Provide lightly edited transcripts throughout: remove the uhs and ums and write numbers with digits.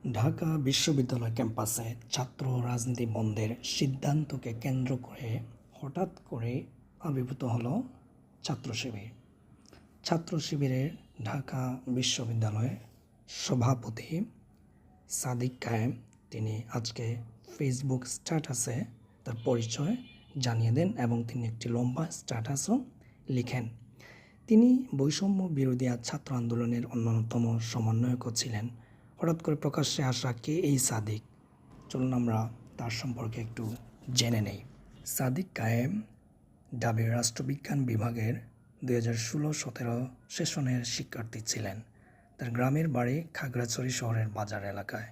ঢাকা বিশ্ববিদ্যালয় ক্যাম্পাসে ছাত্র রাজনীতি বন্ধের সিদ্ধান্তকে কেন্দ্র করে হঠাৎ করে আবির্ভূত হলো ছাত্র শিবির। ছাত্র শিবিরের ঢাকা বিশ্ববিদ্যালয়ের সভাপতি সাদিক কায়েম তিনি আজকে ফেসবুক স্ট্যাটাসে তার পরিচয় জানিয়ে দেন এবং তিনি একটি লম্বা স্ট্যাটাসও লিখেন। তিনি বৈষম্য বিরোধী ছাত্র আন্দোলনের অন্যতম সমন্বয়কও ছিলেন। হঠাৎ করে প্রকাশ্যে আসা কে এই সাদিক, চলুন আমরা তার সম্পর্কে একটু জেনে নেই। সাদিক কায়েম ঢাবির রাষ্ট্রবিজ্ঞান বিভাগের 2016-17 সেশনের শিক্ষার্থী ছিলেন। তার গ্রামের বাড়ি খাগড়াছড়ি শহরের বাজার এলাকায়।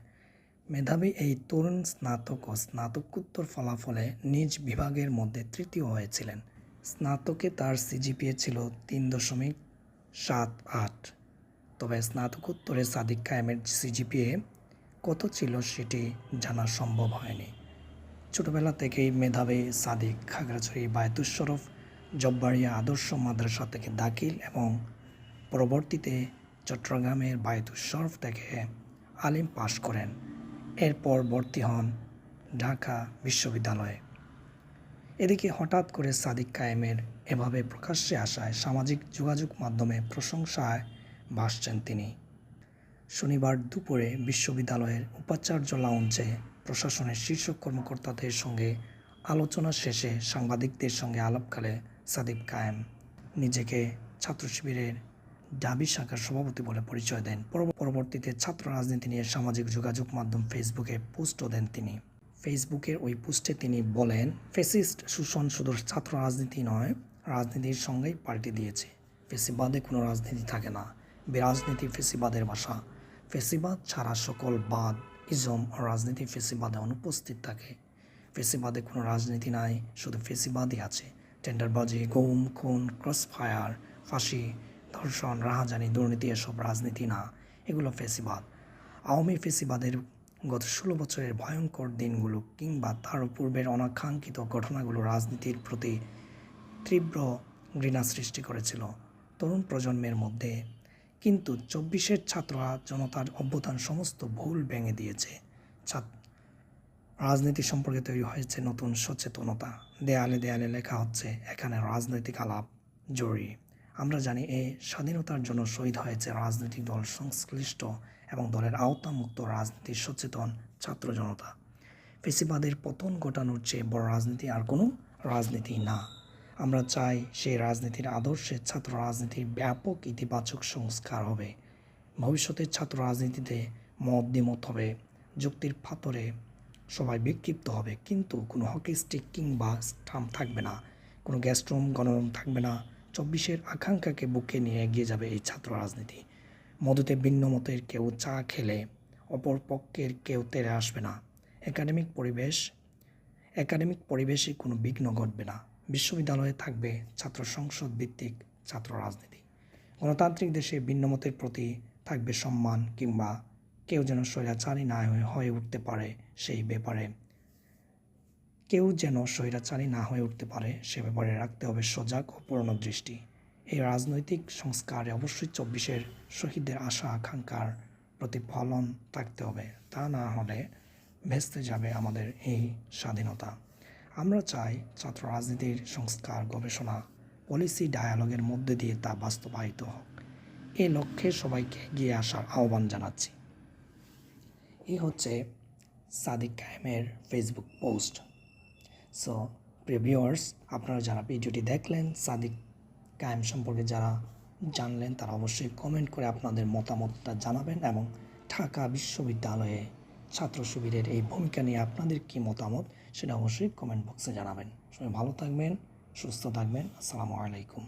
মেধাবী এই তরুণ স্নাতক ও স্নাতকোত্তর ফলাফলে নিজ বিভাগের মধ্যে তৃতীয় হয়েছিলেন। স্নাতকে তার সিজিপিএ ছিল 3.78। তবে স্নাতকোত্তরে সাদিক কায়েমের সিজিপিএ কত ছিল সেটি জানা সম্ভব হয়নি। ছোটবেলা থেকেই মেধাবী সাদিক খাগড়াছড়ি বায়তুস শরফ জব্বারিয়া আদর্শ মাদ্রাসা থেকে দাখিল এবং পরবর্তীতে চট্টগ্রামের বায়তুস শরফ থেকে আলিম পাশ করেন। এরপর ভর্তি হন ঢাকা বিশ্ববিদ্যালয়ে। এদিকে হঠাৎ করে সাদিক কায়েমের এভাবে প্রকাশ্যে আসায় সামাজিক যোগাযোগ মাধ্যমে প্রশংসায় ভাসছেন তিনি। শনিবার দুপুরে বিশ্ববিদ্যালয়ের উপাচার্য লাউঞ্জে প্রশাসনের শীর্ষ কর্মকর্তাদের সঙ্গে আলোচনা শেষে সাংবাদিকদের সঙ্গে আলাপকালে সাদিক কায়েম নিজেকে ছাত্র শিবিরের ঢাবি শাখার সভাপতি বলে পরিচয় দেন। পরবর্তীতে ছাত্র রাজনীতি নিয়ে সামাজিক যোগাযোগ মাধ্যম ফেসবুকে পোস্টও দেন তিনি। ফেসবুকের ওই পোস্টে তিনি বলেন, ফ্যাসিস্ট শোষণ শুধু ছাত্র রাজনীতি নয়, রাজনীতির সঙ্গেই পাল্টে দিয়েছে। ফ্যাসিবাদে কোনো রাজনীতি থাকে না, রাজনীতি ফ্যাসিবাদের ভাষা। ফ্যাসিবাদ ছাড়া সকল বাদ ইজম ও রাজনীতি ফ্যাসিবাদে অনুপস্থিত থাকে। ফ্যাসিবাদে কোনো রাজনীতি নাই, শুধু ফ্যাসিবাদই আছে। টেন্ডারবাজি, গুম, খুন, ক্রসফায়ার, ফাঁসি, ধর্ষণ, রাহাজানি, দুর্নীতি এসব রাজনীতি না, এগুলো ফ্যাসিবাদ। আওয়ামী ফ্যাসিবাদের গত 16 বছরের ভয়ঙ্কর দিনগুলো কিংবা তার পূর্বের অনাকাঙ্ক্ষিত ঘটনাগুলো রাজনীতির প্রতি তীব্র ঘৃণা সৃষ্টি করেছিল তরুণ প্রজন্মের মধ্যে। কিন্তু 24-এর ছাত্র জনতার অভ্যুত্থান সমস্ত ভুল ভেঙে দিয়েছে। রাজনীতি সম্পর্কে তৈরি হয়েছে নতুন সচেতনতা। দেয়ালে দেয়ালে লেখা হচ্ছে, এখানে রাজনৈতিক আলাপ জরুরি। আমরা জানি এই স্বাধীনতার জন্য শহীদ হয়েছে রাজনৈতিক দল সংশ্লিষ্ট এবং দলের আওতামুক্ত রাজনীতির সচেতন ছাত্র জনতা। ফ্যাসিবাদের পতন ঘটানোর চেয়ে বড় রাজনীতি আর কোনো রাজনীতি না। আমরা চাই সেই রাজনীতির আদর্শে ছাত্র রাজনীতির ব্যাপক ইতিবাচক সংস্কার হবে। ভবিষ্যতের ছাত্র রাজনীতিতে মত দ্বিমত হবে, যুক্তির ফাতরে সবাই বিক্ষিপ্ত হবে, কিন্তু কোনো হকি স্টিক কিংবা স্টাম্প থাকবে না, কোনো গ্যাস্ট্রুম গণরুম থাকবে না। 24-এর আকাঙ্ক্ষাকে বুকে নিয়ে এগিয়ে যাবে এই ছাত্র রাজনীতি। মধুতে ভিন্ন মতের কেউ চা খেলে অপর পক্ষের কেউ তেড়ে আসবে না। একাডেমিক পরিবেশে কোনো বিঘ্ন ঘটবে না। বিশ্ববিদ্যালয়ে থাকবে ছাত্র সংসদ ভিত্তিক ছাত্র রাজনীতি। গণতান্ত্রিক দেশে ভিন্নমতের প্রতি থাকবে সম্মান, কিংবা কেউ যেন স্বৈরাচারী না হয়ে উঠতে পারে সে ব্যাপারে রাখতে হবে সজাগ ও পূর্ণ দৃষ্টি। এই রাজনৈতিক সংস্কারে অবশ্যই 24-এর শহীদদের আশা আকাঙ্ক্ষার প্রতিফলন থাকতে হবে, তা না হলে ভেস্তে যাবে আমাদের এই স্বাধীনতা। আমরা চাই ছাত্র রাজনীতির সংস্কার, গবেষণা, পলিসি ডায়ালগের মধ্যে দিয়ে তা বাস্তবায়িত হোক। এই লক্ষ্যে সবাইকে এগিয়ে আসার আহ্বান জানাচ্ছি। এই হচ্ছে সাদিক কায়েমের ফেসবুক পোস্ট। সো প্রিয় ভিউয়ার্স, আপনারা যারা ভিডিওটি দেখলেন, সাদিক কায়েম সম্পর্কে যারা জানলেন, তারা অবশ্যই কমেন্ট করে আপনাদের মতামতটা জানাবেন এবং ঢাকা বিশ্ববিদ্যালয়ে ছাত্র শিবিরের এই ভূমিকা নিয়ে আপনাদের কী মতামত সেটা অবশ্যই কমেন্ট বক্সে জানাবেন। সবাই ভালো থাকবেন, সুস্থ থাকবেন। আসসালামু আলাইকুম।